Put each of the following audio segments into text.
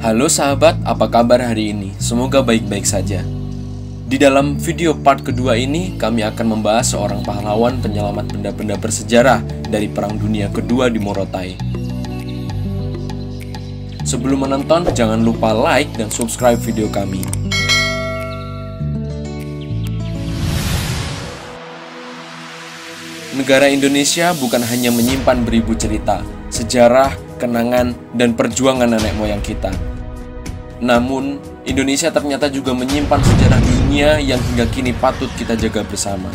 Halo sahabat, apa kabar hari ini? Semoga baik-baik saja. Di dalam video part kedua ini, kami akan membahas seorang pahlawan penyelamat benda-benda bersejarah dari Perang Dunia Kedua di Morotai. Sebelum menonton, jangan lupa like dan subscribe video kami. Negara Indonesia bukan hanya menyimpan beribu cerita, sejarah, kenangan, dan perjuangan nenek moyang kita. Namun, Indonesia ternyata juga menyimpan sejarah dunia yang hingga kini patut kita jaga bersama.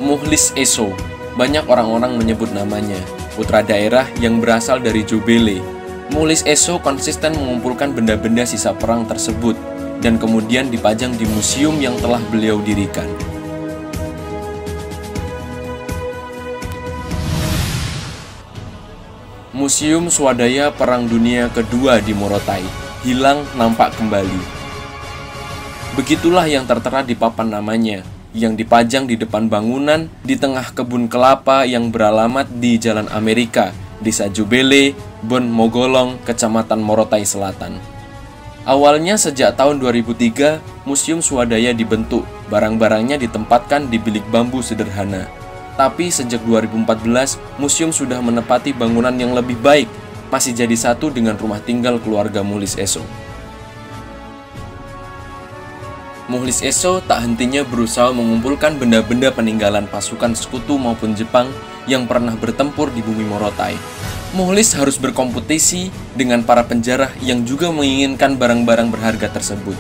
Mukhlis Eso, banyak orang-orang menyebut namanya, putra daerah yang berasal dari Jobele. Mukhlis Eso konsisten mengumpulkan benda-benda sisa perang tersebut dan kemudian dipajang di museum yang telah beliau dirikan. Museum Swadaya Perang Dunia Kedua di Morotai hilang nampak kembali. Begitulah yang tertera di papan namanya, yang dipajang di depan bangunan di tengah kebun kelapa yang beralamat di Jalan Amerika, Desa Jobele, Bon Mogolong, Kecamatan Morotai Selatan. Awalnya sejak tahun 2003, Museum Swadaya dibentuk, barang-barangnya ditempatkan di bilik bambu sederhana. Tapi sejak 2014, museum sudah menempati bangunan yang lebih baik, masih jadi satu dengan rumah tinggal keluarga Mukhlis Eso. Mukhlis Eso tak hentinya berusaha mengumpulkan benda-benda peninggalan pasukan sekutu maupun Jepang yang pernah bertempur di bumi Morotai. Mukhlis harus berkompetisi dengan para penjarah yang juga menginginkan barang-barang berharga tersebut.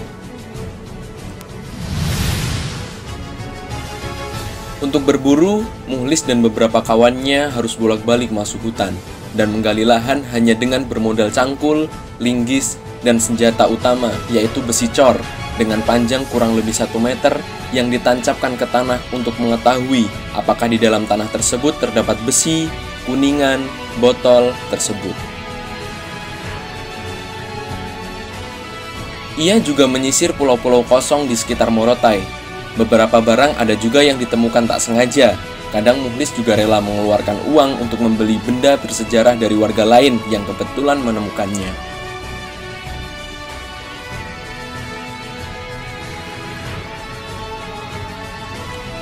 Untuk berburu, Mukhlis dan beberapa kawannya harus bolak-balik masuk hutan dan menggali lahan hanya dengan bermodal cangkul, linggis, dan senjata utama yaitu besi cor dengan panjang kurang lebih 1 meter yang ditancapkan ke tanah untuk mengetahui apakah di dalam tanah tersebut terdapat besi, kuningan, botol tersebut. Ia juga menyisir pulau-pulau kosong di sekitar Morotai. Beberapa barang ada juga yang ditemukan tak sengaja. Kadang Mukhlis juga rela mengeluarkan uang untuk membeli benda bersejarah dari warga lain yang kebetulan menemukannya.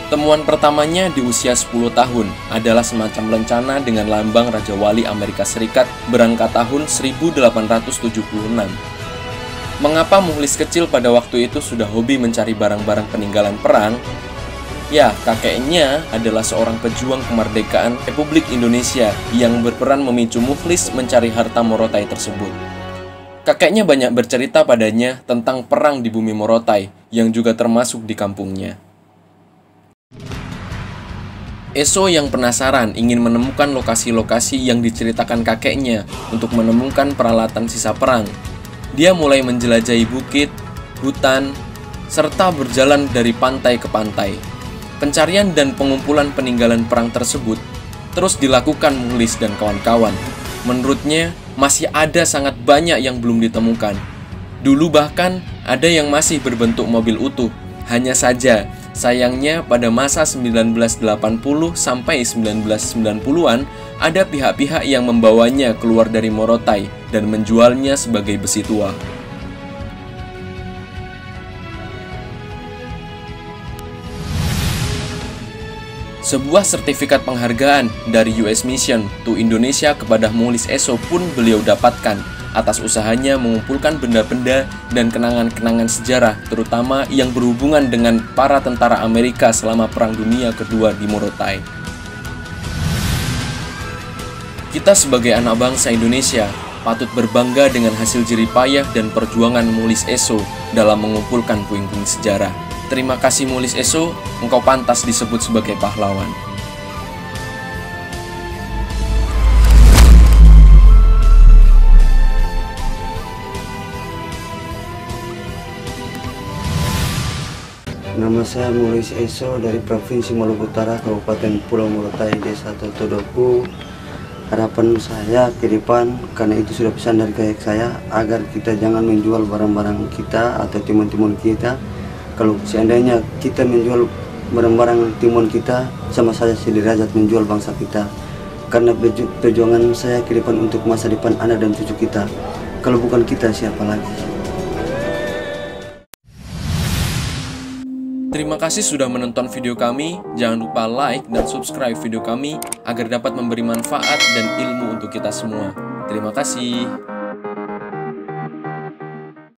Temuan pertamanya di usia 10 tahun adalah semacam lencana dengan lambang Raja Wali Amerika Serikat berangkat tahun 1876. Mengapa Mukhlis kecil pada waktu itu sudah hobi mencari barang-barang peninggalan perang? Ya, kakeknya adalah seorang pejuang kemerdekaan Republik Indonesia yang berperan memicu Mukhlis mencari harta Morotai tersebut. Kakeknya banyak bercerita padanya tentang perang di bumi Morotai yang juga termasuk di kampungnya. Eso yang penasaran ingin menemukan lokasi-lokasi yang diceritakan kakeknya untuk menemukan peralatan sisa perang. Dia mulai menjelajahi bukit, hutan, serta berjalan dari pantai ke pantai. Pencarian dan pengumpulan peninggalan perang tersebut terus dilakukan Mukhlis dan kawan-kawan. Menurutnya, masih ada sangat banyak yang belum ditemukan. Dulu bahkan ada yang masih berbentuk mobil utuh. Hanya saja, sayangnya pada masa 1980 sampai 1990-an, ada pihak-pihak yang membawanya keluar dari Morotai dan menjualnya sebagai besi tua. Sebuah sertifikat penghargaan dari US Mission to Indonesia kepada Mukhlis Eso pun beliau dapatkan atas usahanya mengumpulkan benda-benda dan kenangan-kenangan sejarah, terutama yang berhubungan dengan para tentara Amerika selama Perang Dunia Kedua di Morotai. Kita sebagai anak bangsa Indonesia patut berbangga dengan hasil jerih payah dan perjuangan Mukhlis Eso dalam mengumpulkan puing-puing sejarah. Terima kasih Mukhlis Eso, engkau pantas disebut sebagai pahlawan. Nama saya Mukhlis Eso dari Provinsi Maluku Utara, Kabupaten Pulau Morotai, Desa Totodoku. Harapan saya ke depan, karena itu sudah pesan dari kakek saya, agar kita jangan menjual barang-barang kita atau timun-timun kita. Kalau seandainya kita menjual barang-barang timun kita, sama saja sederajat menjual bangsa kita. Karena perjuangan saya ke depan untuk masa depan anak dan cucu kita. Kalau bukan kita, siapa lagi? Terima kasih sudah menonton video kami. Jangan lupa like dan subscribe video kami agar dapat memberi manfaat dan ilmu untuk kita semua. Terima kasih.